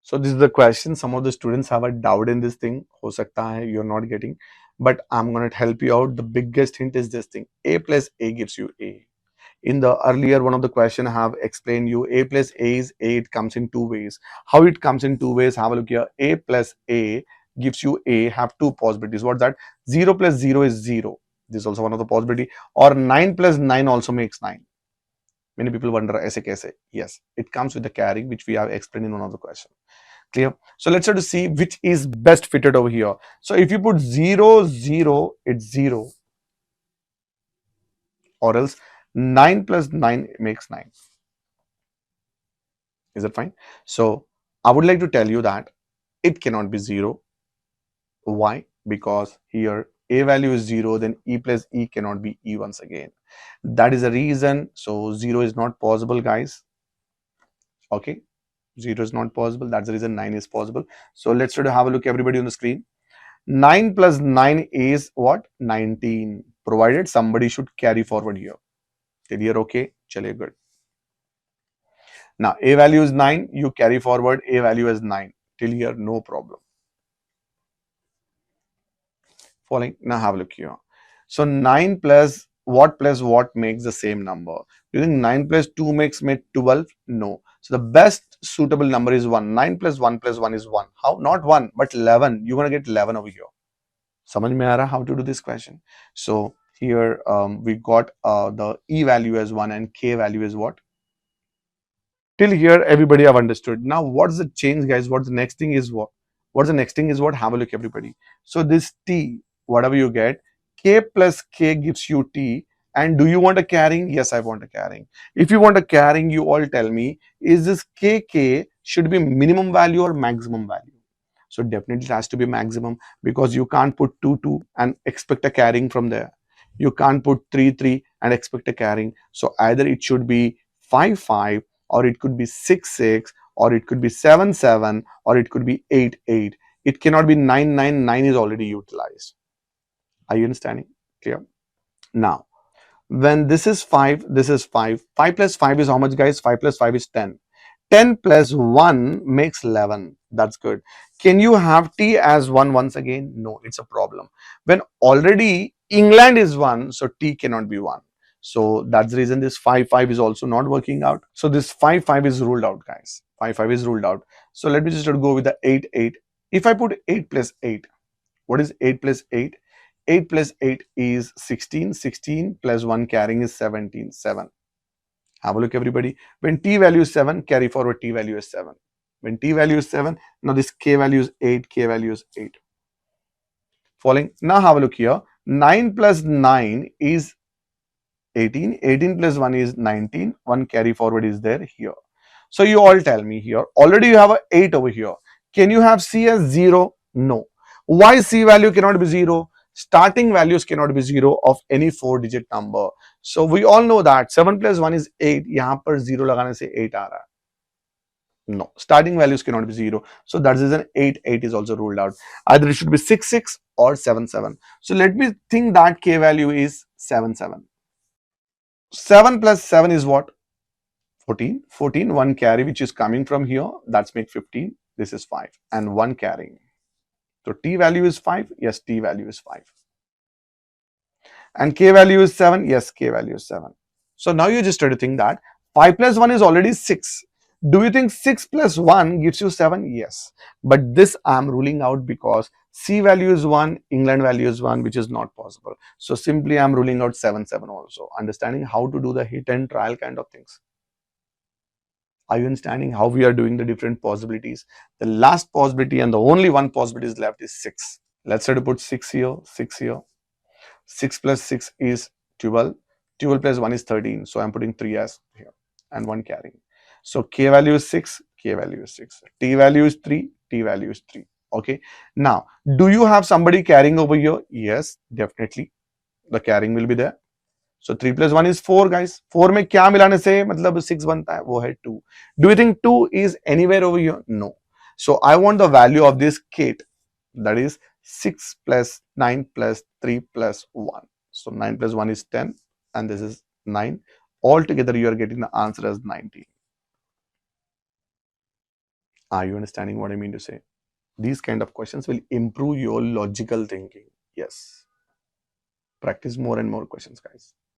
So this is the question. Some of the students have a doubt in this thing. Ho sakta hai you're not getting, but I'm going to help you out. The biggest hint is this thing. A plus A gives you A. In the earlier one of the question I have explained you A plus A is A. It comes in two ways. How it comes in two ways? Have a look here. A plus A gives you A. Have two possibilities. What's that? 0 plus 0 is 0. This is also one of the possibility. Or 9 plus 9 also makes 9. Many people wonder, aise kaise? Yes, it comes with the carrying, which we have explained in one of the questions. Clear? So let's try to see which is best fitted over here. So if you put 0, 0, it's 0. Or else 9 plus 9 makes 9. Is that fine? So I would like to tell you that it cannot be 0. Why? Because here A value is 0, then E plus E cannot be E once again. That is the reason. So 0 is not possible, guys. Okay. 0 is not possible. That's the reason 9 is possible. So let's try to have a look, everybody on the screen. 9 plus 9 is what? 19. Provided somebody should carry forward here. Till here, okay? Chale, good. Now, A value is 9. You carry forward A value as 9. Till here, no problem. Following. Now, have a look here. So, 9 plus what makes the same number? Do you think 9 plus 2 makes 12? No. So, the best suitable number is 1. 9 plus 1 plus 1 is 1. How? Not 1, but 11. You're going to get 11 over here. Samajh mein aa raha how to do this question? So, here we got the E value as 1 and K value is what? Till here, everybody have understood. Now, what's the change, guys? What's the next thing is what? What's the next thing is what? Have a look, everybody. So, this T, whatever you get, K plus K gives you T. And do you want a carrying? Yes, I want a carrying. If you want a carrying, you all tell me, is this KK should be minimum value or maximum value? So, definitely it has to be maximum because you can't put 2, 2 and expect a carrying from there. You can't put 3, 3 and expect a carrying. So, either it should be 5, 5 or it could be 6, 6 or it could be 7, 7 or it could be 8, 8. It cannot be 9, 9, 9 is already utilized. Are you understanding? Clear? Now, when this is 5, this is 5. 5 plus 5 is how much, guys? 5 plus 5 is 10. 10 plus 1 makes 11. That's good. Can you have T as 1 once again? No, it's a problem. When already England is 1, so T cannot be 1. So that's the reason this 5, 5 is also not working out. So this 5, 5 is ruled out, guys. 5, 5 is ruled out. So let me just go with the 8, 8. If I put 8 plus 8, what is 8 plus 8? 8 plus 8 is 16. 16 plus 1 carrying is 17. 7. Have a look, everybody. When T value is 7, carry forward T value is 7. When T value is 7, now this K value is 8, K value is 8. Following. Now have a look here. 9 plus 9 is 18. 18 plus 1 is 19. 1 carry forward is there here. So you all tell me here. Already you have a 8 over here. Can you have C as 0? No. Why C value cannot be 0? Starting values cannot be 0 of any 4-digit number. So we all know that 7 plus 1 is 8. यहाँ पर 0 लगाने से 8 आ रहा है. No, starting values cannot be 0. So that's the reason 8, 8 is also ruled out. Either it should be 6, 6 or 7, 7. So let me think that K value is 7, 7. 7 plus 7 is what? 14. 14, 1 carry which is coming from here. That's make 15. This is 5 and 1 carrying. So T value is 5. Yes, T value is 5. And K value is 7. Yes, K value is 7. So now you just try to think that 5 plus 1 is already 6. Do you think 6 plus 1 gives you 7? Yes. But this I am ruling out because C value is 1, England value is 1, which is not possible. So simply I am ruling out 7, 7 also. Understanding how to do the hit and trial kind of things. Are you understanding how we are doing the different possibilities? The last possibility and the only one possibility is left is 6. Let's try to put 6 here, 6 here. 6 plus 6 is 12. 12 plus 1 is 13. So I'm putting 3 as here and 1 carrying. So K value is 6, K value is 6. T value is 3, T value is 3. Okay. Now, do you have somebody carrying over here? Yes, definitely. The carrying will be there. So 3 plus 1 is 4, guys. 4 में क्या मिलाने से मतलब 6 बनता है? वो है 2. Do you think 2 is anywhere over here? No. So I want the value of this Kate. That is 6 plus 9 plus 3 plus 1. So 9 plus 1 is 10 and this is 9. Altogether you are getting the answer as 19. Are you understanding what I mean to say? These kind of questions will improve your logical thinking. Yes. Practice more and more questions, guys.